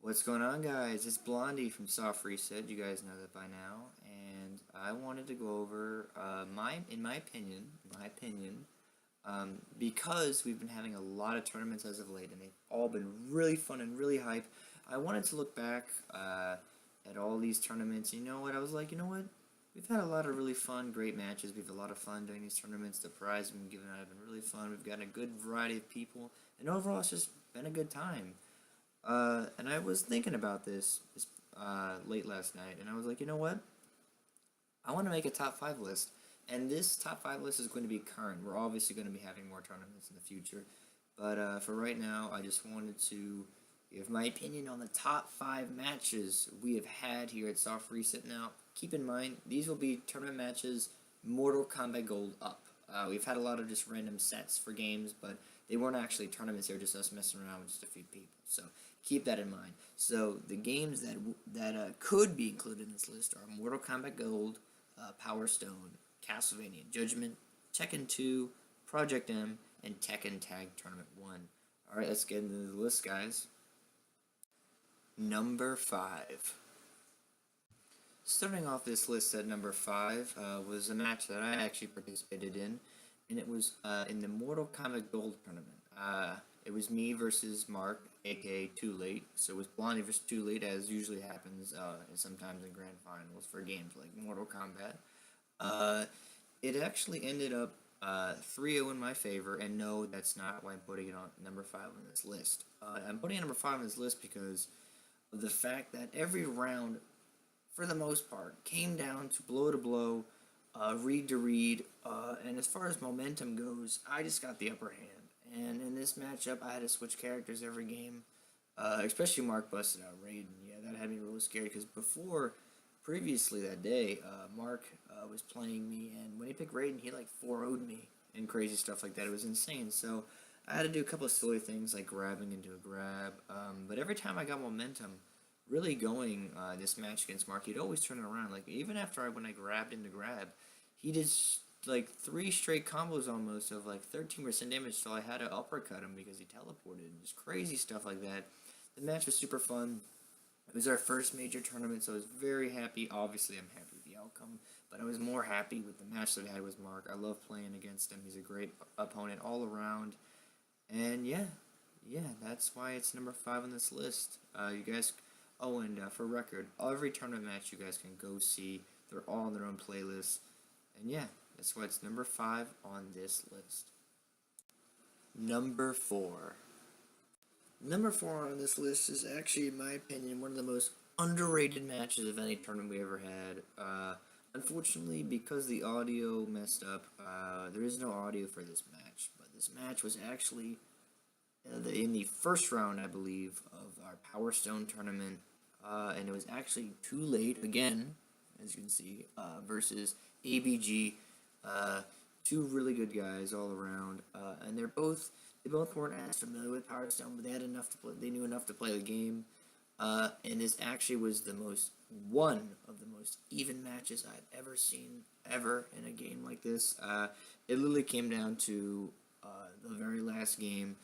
What's going on, guys? It's Blondie from Soft Reset. You guys know that by now, and I wanted to go over in my opinion, because we've been having a lot of tournaments as of late, and they've all been really fun and really hype. I wanted to look back at all these tournaments. You know what? I was like, you know what? We've had a lot of really fun, great matches. We've had a lot of fun doing these tournaments. The prize we've been giving out have been really fun. We've got a good variety of people, and overall, it's just been a good time. And I was thinking about this late last night, and I was like, you know what? I want to make a top 5 list. And this top 5 list is going to be current. We're obviously going to be having more tournaments in the future. But for right now, I just wanted to give my opinion on the top 5 matches we have had here at Soft Reset. Now, keep in mind, these will be tournament matches Mortal Kombat Gold up. We've had a lot of just random sets for games, but they weren't actually tournaments. They were just us messing around with just a few people. So keep that in mind. So the games that could be included in this list are Mortal Kombat Gold, Power Stone, Castlevania Judgment, Tekken 2, Project M, and Tekken Tag Tournament 1. Alright, let's get into the list, guys. Number 5. Starting off this list at number 5 was a match that I actually participated in, and it was in the Mortal Kombat Gold tournament. It was me versus Mark, aka Too Late. So it was Blondie versus Too Late, as usually happens sometimes in grand finals for games like Mortal Kombat. It actually ended up 3-0 in my favor, and no, that's not why I'm putting it on number 5 on this list. I'm putting it number 5 on this list because of the fact that every round, for the most part, came down to blow, read to read, and as far as momentum goes, I just got the upper hand. And in this matchup, I had to switch characters every game, especially Mark busted out Raiden. Yeah, that had me really scared because previously that day, Mark was playing me, and when he picked Raiden, he like 4-0'd me and crazy stuff like that. It was insane. So I had to do a couple of silly things like grabbing into a grab, but every time I got momentum, really going this match against Mark, he'd always turn it around. Like even after when I grabbed into grab, he did like 3 straight combos almost of like 13% damage, so I had to uppercut him because he teleported and just crazy stuff like that. The match was super fun. It was our first major tournament, so I was very happy. Obviously, I'm happy with the outcome, but I was more happy with the match that I had with Mark. I love playing against him. He's a great opponent all around. And yeah, that's why it's number 5 on this list. You guys, oh, and for record, every tournament match you guys can go see. They're all on their own playlist. And yeah, that's why it's number 5 on this list. Number 4. Number 4 on this list is actually, in my opinion, one of the most underrated matches of any tournament we ever had. Unfortunately, because the audio messed up, there is no audio for this match. But this match was actually in the first round, I believe, of our Power Stone tournament. And it was actually Too Late again, as you can see, versus ABG. Two really good guys all around, and they both weren't as familiar with Power Stone, but they had enough to play. They knew enough to play the game, and this actually was one of the most even matches I've ever seen in a game like this. It literally came down to the very last game.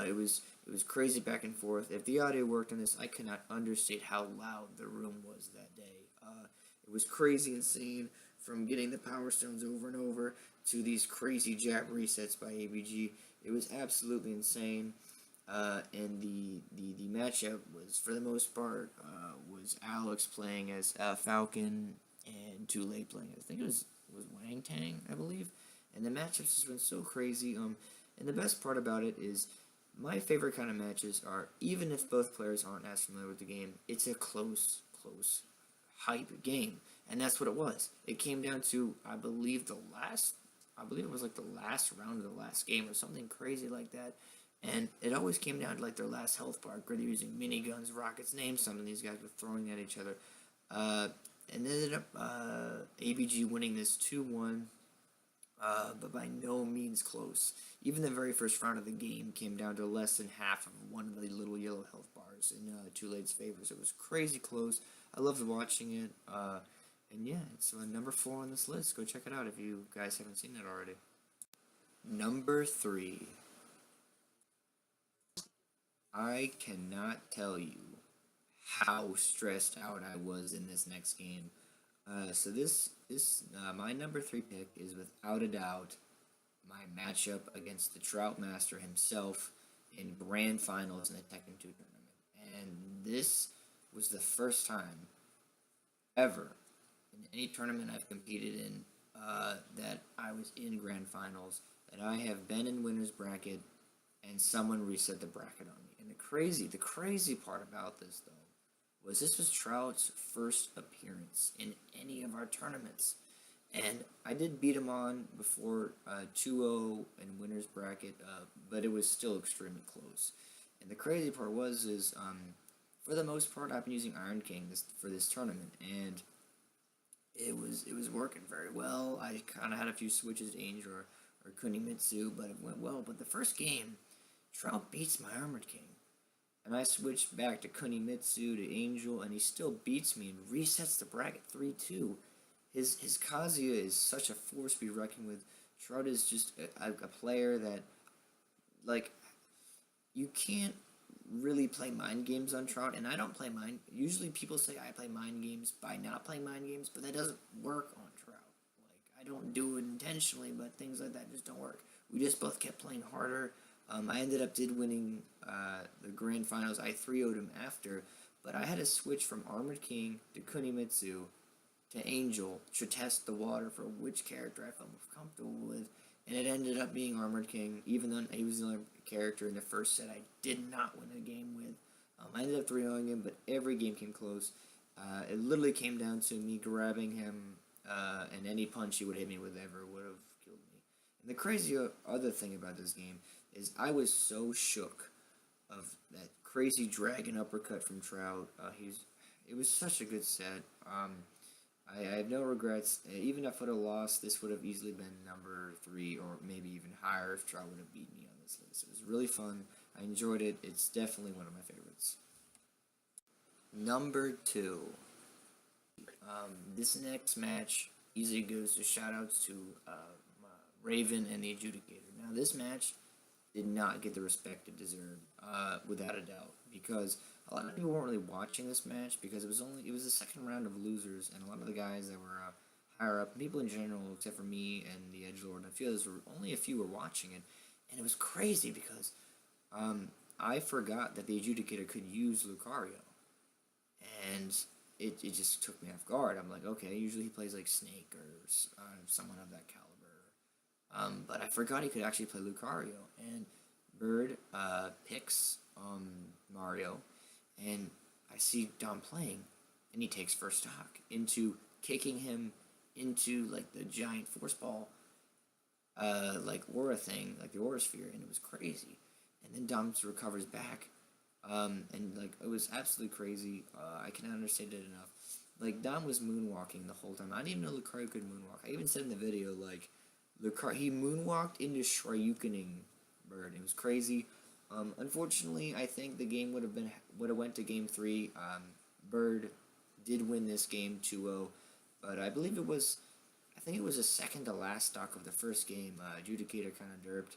It was crazy back and forth. If the audio worked on this, I cannot understate how loud the room was that day. It was crazy insane, from getting the Power Stones over and over to these crazy jab resets by ABG. It was absolutely insane. And the matchup was, for the most part, was Alex playing as Falcon and Too Late playing, I think it was Wang Tang, I believe. And the matchups just went so crazy. And the best part about it is, my favorite kind of matches are, even if both players aren't as familiar with the game, it's a close hype game, and that's what it was. It came down to, I believe it was like the last round of the last game or something crazy like that, and it always came down to like their last health bar, where they're using miniguns, rockets, name some of these guys were throwing at each other, and ended up ABG winning this 2-1. But by no means close. Even the very first round of the game came down to less than half of one of the little yellow health bars in Too Late's favors. It was crazy close. I loved watching it. And yeah, it's number 4 on this list. Go check it out if you guys haven't seen it already. Number 3. I cannot tell you how stressed out I was in this next game. My number three pick is without a doubt my matchup against the Trout Master himself in grand finals in the Tekken 2 tournament. And this was the first time ever in any tournament I've competed in that I was in grand finals, that I have been in winner's bracket and someone reset the bracket on me. And the crazy part about this though was this was Trout's first appearance in any of our tournaments. And I did beat him on before 2-0 in winner's bracket, but it was still extremely close. And the crazy part is for the most part, I've been using Iron King for this tournament, and it was working very well. I kind of had a few switches to Angel or Kunimitsu, but it went well. But the first game, Trout beats my Armored King. And I switched back to Kunimitsu to Angel, and he still beats me and resets the bracket 3-2. His Kazuya is such a force to be reckoned with. Trout is just a player that, like, you can't really play mind games on Trout, and I don't play mind. Usually people say I play mind games by not playing mind games, but that doesn't work on Trout. Like, I don't do it intentionally, but things like that just don't work. We just both kept playing harder. I ended up winning the grand finals. I 3-0'd him after, but I had to switch from Armored King to Kunimitsu to Angel to test the water for which character I felt most comfortable with, and it ended up being Armored King, even though he was the only character in the first set I did not win a game with. I ended up 3-0ing him, but every game came close. It literally came down to me grabbing him, and any punch he would hit me with ever would have killed me. And the crazy other thing about this game is I was so shook of that crazy dragon uppercut from Trout. It was such a good set. I have no regrets. Even if I would have lost, this would have easily been number 3 or maybe even higher if Trout would have beaten me on this list. It was really fun. I enjoyed it. It's definitely one of my favorites. Number 2. This next match easily goes to shoutouts to Raven and the Adjudicator. Now, this match did not get the respect it deserved, without a doubt, because a lot of people weren't really watching this match because it was the second round of losers, and a lot of the guys that were higher up, people in general, except for me and the Edgelord, I feel only a few were watching it, and it was crazy because I forgot that the Adjudicator could use Lucario, and it just took me off guard. I'm like, okay, usually he plays like Snake or someone of that caliber. But I forgot he could actually play Lucario, and Bird picks Mario, and I see Dom playing, and he takes first stock into kicking him into like the giant force ball, like aura thing, like the aura sphere, and it was crazy. And then Dom recovers back, and like it was absolutely crazy. I cannot understand it enough. Like Dom was moonwalking the whole time. I didn't even know Lucario could moonwalk. I even said in the video like. He moonwalked into Shoryukening Bird. It was crazy. Unfortunately, I think the game would have went to game 3. Bird did win this game 2-0, but I think it was a second to last stock of the first game. Adjudicator kind of derped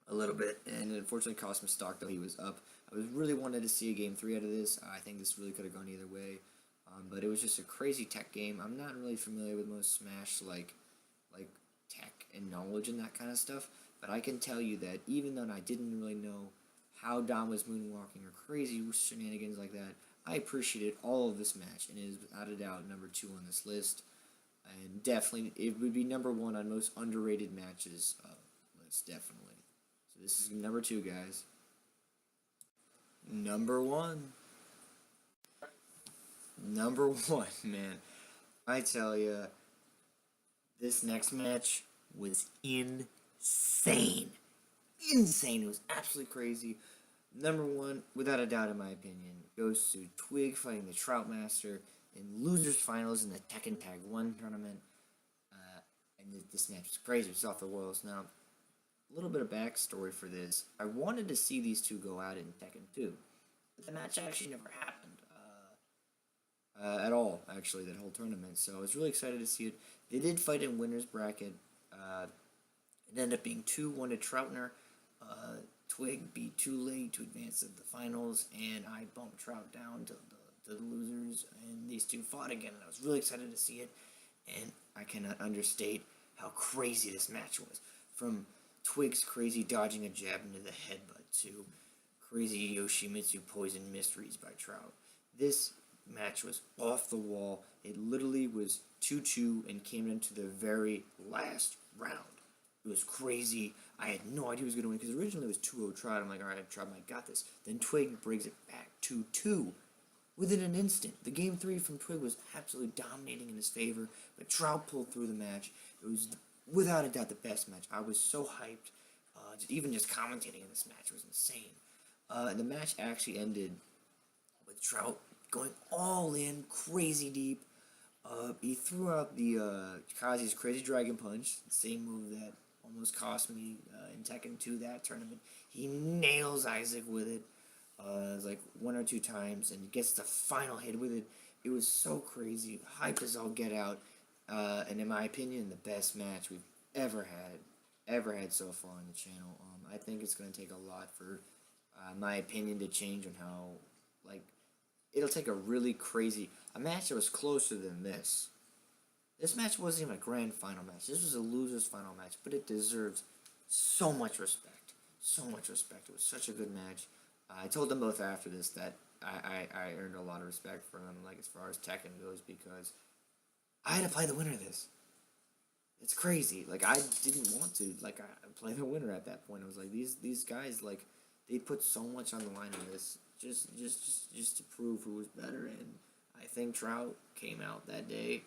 a little bit, and it unfortunately cost him stock though he was up. I really wanted to see a game 3 out of this. I think this really could have gone either way, but it was just a crazy tech game. I'm not really familiar with most Smash like tech and knowledge and that kind of stuff, but I can tell you that even though I didn't really know how Dom was moonwalking or crazy shenanigans like that, I appreciated all of this match, and it is without a doubt number 2 on this list, and definitely it would be number 1 on most underrated matches list, definitely. So this is number 2, guys. Number 1, man. I tell ya. This next match was insane. Insane. It was absolutely crazy. Number 1, without a doubt in my opinion, goes to Twig fighting the Trout Master in Losers Finals in the Tekken Tag 1 tournament. And this match was crazy. It was off the walls. Now, a little bit of backstory for this. I wanted to see these two go at it in Tekken 2. But the match actually never happened. At all, actually, that whole tournament. So I was really excited to see it. They did fight in winner's bracket. It ended up being 2-1 to Troutner. Twig beat Too Late to advance to the finals, and I bumped Trout down to the losers, and these two fought again, and I was really excited to see it, and I cannot understate how crazy this match was. From Twig's crazy dodging a jab into the headbutt to crazy Yoshimitsu poison mysteries by Trout. This match was off the wall. It literally was 2-2 and came into the very last round. It was crazy. I had no idea who was going to win because originally it was 2-0 Trout. I'm like, all right, Trout, I got this. Then Twig brings it back 2-2 within an instant. The game 3 from Twig was absolutely dominating in his favor, but Trout pulled through the match. It was without a doubt the best match. I was so hyped. Even just commentating in this match was insane. The match actually ended with Trout going all in, crazy deep. He threw out the Kazi's Crazy Dragon Punch, the same move that almost cost me in Tekken 2 that tournament. He nails Isaac with it. It was like 1 or 2 times, and gets the final hit with it. It was so crazy, hyped as all get out, and in my opinion, the best match we've ever had so far on the channel. I think it's going to take a lot for my opinion to change on how, like, it'll take a really crazy, a match that was closer than this. This match wasn't even a grand final match. This was a loser's final match, but it deserves so much respect. So much respect. It was such a good match. I told them both after this that I earned a lot of respect from them, like, as far as Tekken goes, because I had to play the winner of this. It's crazy. Like, I didn't want to, like, I play the winner at that point. I was like, these guys, like, they put so much on the line in this, just to prove who was better, and I think Trout came out that day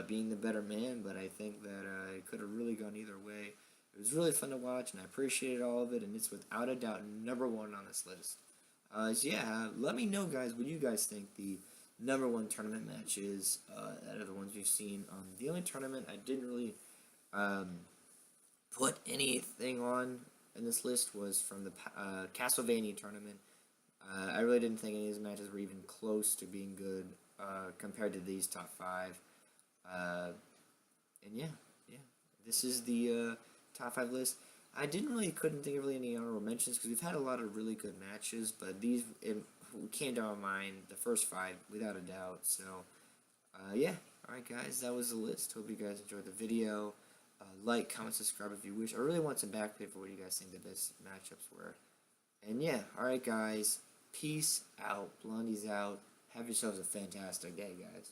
being the better man, but I think that it could have really gone either way. It was really fun to watch, and I appreciated all of it, and it's without a doubt number 1 on this list. So yeah, let me know, guys, what you guys think the number 1 tournament match is out of the ones we've seen. The only tournament I didn't really put anything on in this list was from the Castlevania tournament. I really didn't think any of these matches were even close to being good compared to these top 5. And yeah, this is the top 5 list. I couldn't think of really any honorable mentions because we've had a lot of really good matches, but these came to our mind, the first 5, without a doubt. So, yeah. Alright, guys, that was the list. Hope you guys enjoyed the video. Like, comment, subscribe if you wish. I really want some backplay for what you guys think the best matchups were. And yeah, alright, guys. Peace out. Blondie's out. Have yourselves a fantastic day, guys.